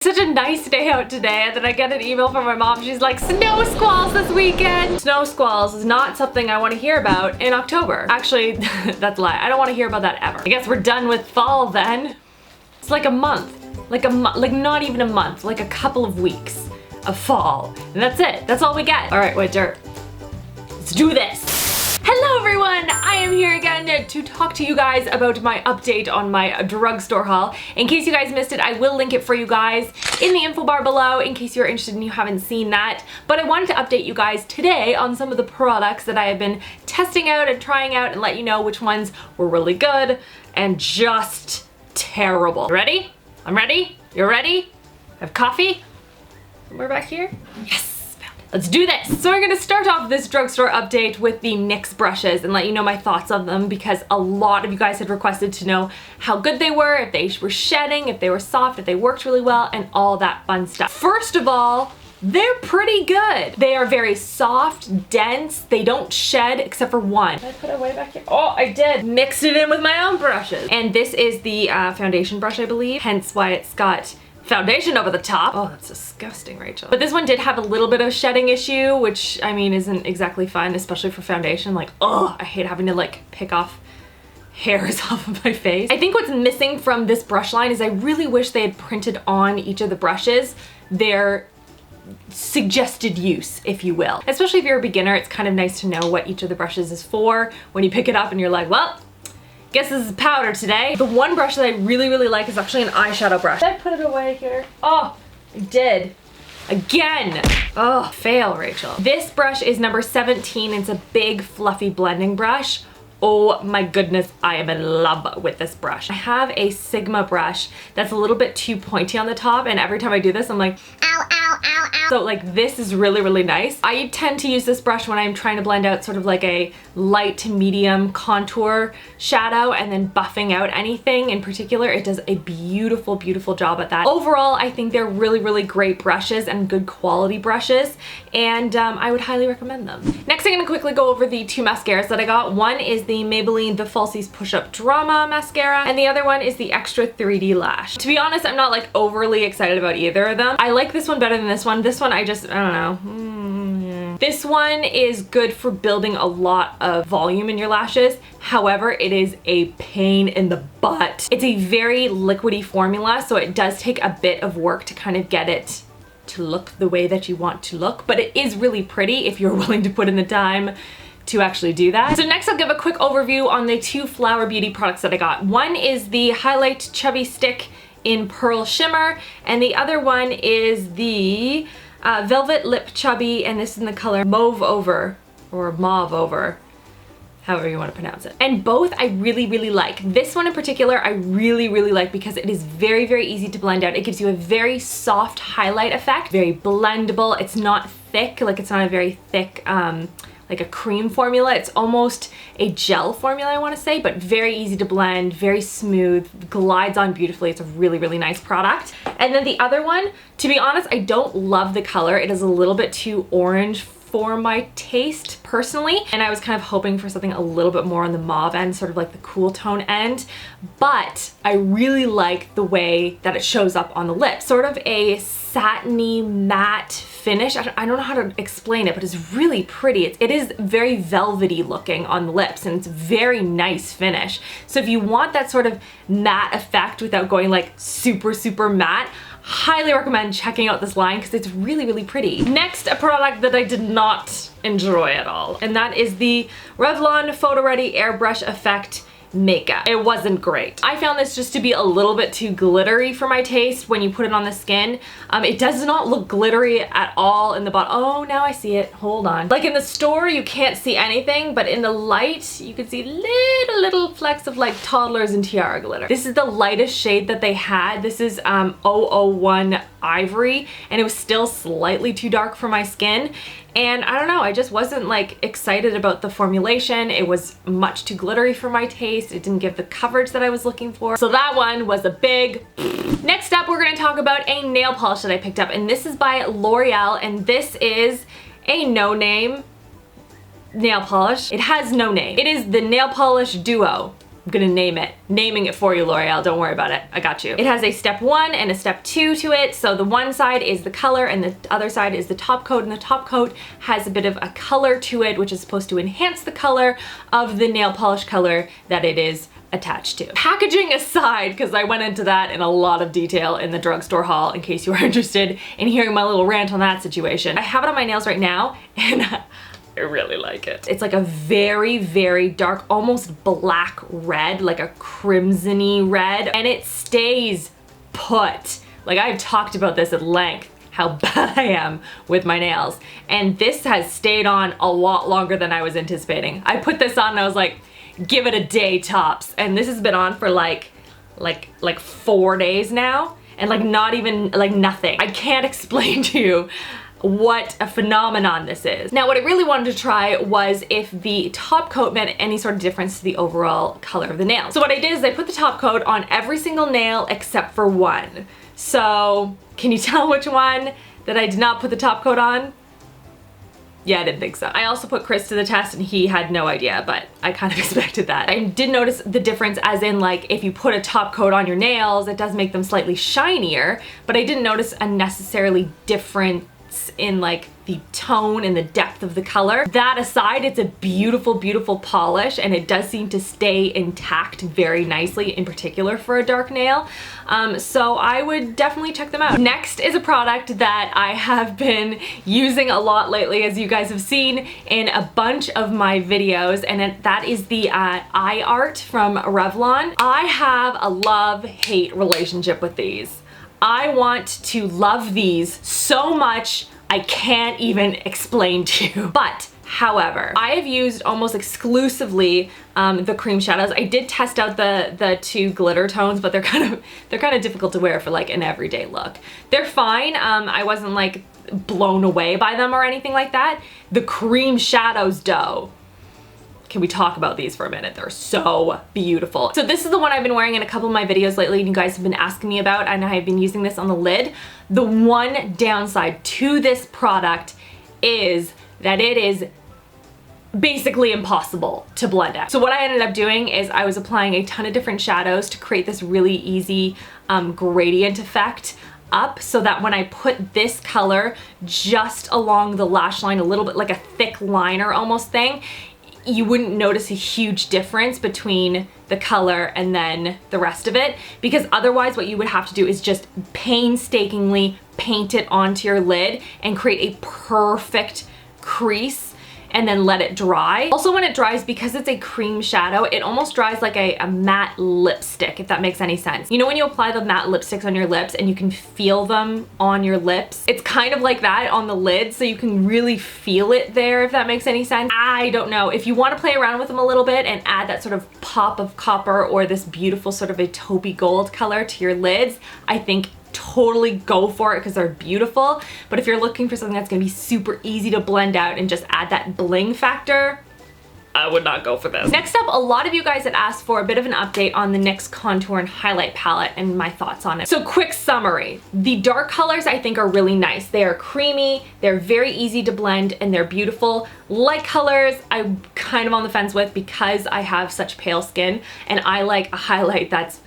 Such a nice day out today, and then I get an email from my mom. She's like, snow squalls this weekend. Snow squalls is not something I want to hear about in October. Actually, that's a lie. I don't want to hear about that ever. I guess we're done with fall then. It's like a month. Like not even a month, like a couple of weeks of fall. And that's it. That's all we get. All right, wait, dirt. Let's do this. Hello everyone, I am here again to talk to you guys about my update on my drugstore haul. In case you guys missed it, I will link it for you guys in the info bar below in case you're interested and you haven't seen that. But I wanted to update you guys today on some of the products that I have been testing out and trying out and let you know which ones were really good and just terrible. Ready? I'm ready. You're ready? Have coffee? Somewhere back here? Yes. Let's do this! So we're gonna start off this drugstore update with the NYX brushes and let you know my thoughts on them because a lot of you guys had requested to know how good they were, if they were shedding, if they were soft, if they worked really well, and all that fun stuff. First of all, they're pretty good. They are very soft, dense, they don't shed except for one. Did I put it way back here? Oh, I did! Mixed it in with my own brushes. And this is the foundation brush, I believe, hence why it's got foundation over the top. Oh, that's disgusting, Rachel. But this one did have a little bit of shedding issue, which I mean isn't exactly fun, especially for foundation. Like, oh, I hate having to like pick off hairs off of my face. I think what's missing from this brush line is I really wish they had printed on each of the brushes their suggested use, if you will. Especially if you're a beginner, it's kind of nice to know what each of the brushes is for when you pick it up and you're like, well, guess this is powder today. The one brush that I really like is actually an eyeshadow brush. Did I put it away here? Oh, I did. Again. Oh, fail, Rachel. This brush is number 17. It's a big fluffy blending brush. Oh my goodness, I am in love with this brush. I have a Sigma brush that's a little bit too pointy on the top, and every time I do this, I'm like, ow, ow, ow, ow. So like this is really nice. I tend to use this brush when I'm trying to blend out sort of like a light to medium contour shadow and then buffing out anything in particular. It does a beautiful job at that. Overall, I think they're really great brushes and good quality brushes, and I would highly recommend them. Next, I'm gonna quickly go over the two mascaras that I got. One is the Maybelline The Falsies Push-Up Drama Mascara, and the other one is the Extra 3D Lash. To be honest, I'm not like overly excited about either of them. I like this one better than this one. This one I don't know. This one is good for building a lot of volume in your lashes. However, it is a pain in the butt. It's a very liquidy formula, so it does take a bit of work to kind of get it to look the way that you want to look, but it is really pretty if you're willing to put in the time to actually do that. So next I'll give a quick overview on the two Flower Beauty products that I got. One is the Highlight Chubby Stick in Pearl Shimmer, and the other one is the Velvet Lip Chubby, and this is in the color Mauve Over, or Mauve Over, however you want to pronounce it. And both I really like. This one in particular I really like because it is very easy to blend out. It gives you a very soft highlight effect, very blendable. It's not thick, like it's not a very thick like a cream formula. It's almost a gel formula, I want to say, but very easy to blend, very smooth, glides on beautifully. It's a really nice product. And then the other one, to be honest, I don't love the color. It is a little bit too orange for my taste personally, and I was kind of hoping for something a little bit more on the mauve end, sort of like the cool tone end, but I really like the way that it shows up on the lips. Sort of a satiny matte finish. I don't know how to explain it, but it's really pretty. It is very velvety looking on the lips, and it's a very nice finish. So if you want that sort of matte effect without going like super matte, highly recommend checking out this line because it's really pretty. Next, a product that I did not enjoy at all, and that is the Revlon Photo Ready Airbrush Effect makeup. It wasn't great. I found this just to be a little bit too glittery for my taste when you put it on the skin. It does not look glittery at all in the bottom. Oh, now I see it. Hold on. Like in the store, you can't see anything, but in the light, you can see little flecks of like toddlers and tiara glitter. This is the lightest shade that they had. This is 001 Ivory, and it was still slightly too dark for my skin. And I don't know, I just wasn't like excited about the formulation. It was much too glittery for my taste. It didn't give the coverage that I was looking for. So that one was a big. Next up, we're gonna talk about a nail polish that I picked up, and this is by L'Oreal, and this is a no-name nail polish. It has no name. It is the Nail Polish Duo. I'm gonna name it. Naming it for you, L'Oreal. Don't worry about it. I got you. It has a step 1 and a step 2 to it. So the one side is the color and the other side is the top coat, and the top coat has a bit of a color to it, which is supposed to enhance the color of the nail polish color that it is attached to. Packaging aside, because I went into that in a lot of detail in the drugstore haul in case you are interested in hearing my little rant on that situation. I have it on my nails right now and I really like it. It's like a very, very dark, almost black red, like a crimson-y red, and it stays put. Like, I've talked about this at length, how bad I am with my nails, and this has stayed on a lot longer than I was anticipating. I put this on and I was like, give it a day tops, and this has been on for like 4 days now, and like not even, like nothing. I can't explain to you what a phenomenon this is. Now, what I really wanted to try was if the top coat made any sort of difference to the overall color of the nail. So what I did is I put the top coat on every single nail except for one. So can you tell which one that I did not put the top coat on? Yeah, I didn't think so. I also put Chris to the test and he had no idea, but I kind of expected that. I did notice the difference, as in, like, if you put a top coat on your nails, it does make them slightly shinier, but I didn't notice a necessarily difference in like the tone and the depth of the color. That aside, it's a beautiful, beautiful polish, and it does seem to stay intact very nicely, in particular for a dark nail. So I would definitely check them out. Next is a product that I have been using a lot lately, as you guys have seen in a bunch of my videos, and that is the Eye Art from Revlon. I have a love-hate relationship with these. I want to love these so much I can't even explain to you. But however, I have used almost exclusively the cream shadows. I did test out the 2 glitter tones, but they're kind of difficult to wear for like an everyday look. They're fine. I wasn't like blown away by them or anything like that. The cream shadows though, can we talk about these for a minute? They're so beautiful. So this is the one I've been wearing in a couple of my videos lately, and you guys have been asking me about, and I've been using this on the lid. The one downside to this product is that it is basically impossible to blend out. So what I ended up doing is I was applying a ton of different shadows to create this really easy gradient effect up, so that when I put this color just along the lash line, a little bit like a thick liner almost thing, you wouldn't notice a huge difference between the color and then the rest of it, because otherwise what you would have to do is just painstakingly paint it onto your lid and create a perfect crease and then let it dry. Also, when it dries, because it's a cream shadow, it almost dries like a matte lipstick, if that makes any sense. You know when you apply the matte lipsticks on your lips and you can feel them on your lips? It's kind of like that on the lid, so you can really feel it there, if that makes any sense. I don't know. If you want to play around with them a little bit and add that sort of pop of copper or this beautiful sort of a taupey gold color to your lids, I think totally go for it because they're beautiful. But if you're looking for something that's gonna be super easy to blend out and just add that bling factor, I would not go for this. Next up, a lot of you guys had asked for a bit of an update on the NYX Contour and Highlight palette and my thoughts on it. So quick summary. The dark colors I think are really nice. They are creamy, they're very easy to blend, and they're beautiful. Light colors, I'm kind of on the fence with because I have such pale skin, and I like a highlight that's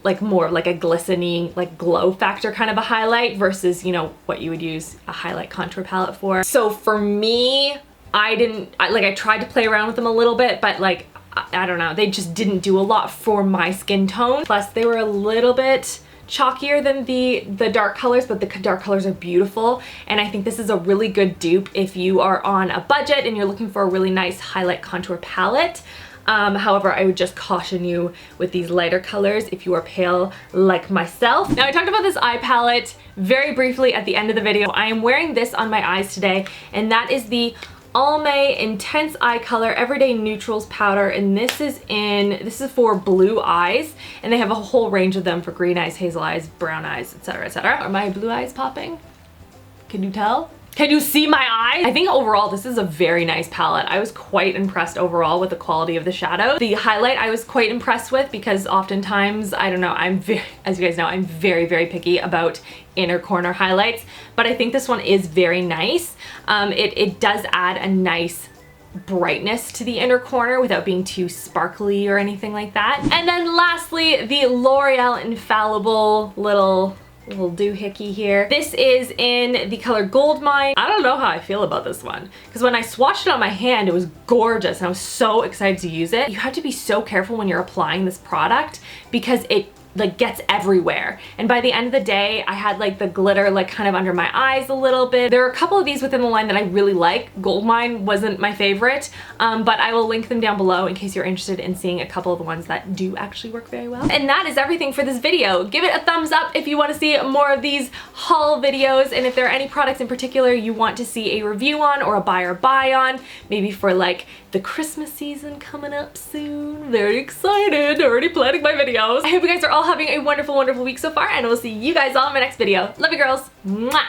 like more of like a glistening, like glow factor kind of a highlight versus, you know, what you would use a highlight contour palette for. So for me, I tried to play around with them a little bit, but like, I don't know, they just didn't do a lot for my skin tone. Plus they were a little bit chalkier than the dark colors, but the dark colors are beautiful, and I think this is a really good dupe if you are on a budget and you're looking for a really nice highlight contour palette. However, I would just caution you with these lighter colors if you are pale like myself. Now, I talked about this eye palette very briefly at the end of the video. I am wearing this on my eyes today, and that is the Almay Intense Eye Color Everyday Neutrals Powder, and this is for blue eyes, and they have a whole range of them for green eyes, hazel eyes, brown eyes, etc., etc. Are my blue eyes popping? Can you tell? Can you see my eyes? I think overall this is a very nice palette. I was quite impressed overall with the quality of the shadows. The highlight I was quite impressed with because oftentimes, I don't know, as you guys know, I'm very, very picky about inner corner highlights, but I think this one is very nice. It does add a nice brightness to the inner corner without being too sparkly or anything like that. And then lastly, the L'Oreal Infallible little doohickey here. This is in the color Gold Mine. I don't know how I feel about this one because when I swatched it on my hand, it was gorgeous and I was so excited to use it. You have to be so careful when you're applying this product because it like gets everywhere, and by the end of the day I had like the glitter like kind of under my eyes a little bit. There are a couple of these within the line that I really like. Gold Mine wasn't my favorite, but I will link them down below in case you're interested in seeing a couple of the ones that do actually work very well. And that is everything for this video. Give it a thumbs up if you want to see more of these haul videos, and if there are any products in particular you want to see a review on or a buy or buy on, maybe for like the Christmas season coming up soon. Very excited, already planning my videos. I hope you guys are all having a wonderful, wonderful week so far, and I will see you guys all in my next video. Love you girls. Mwah!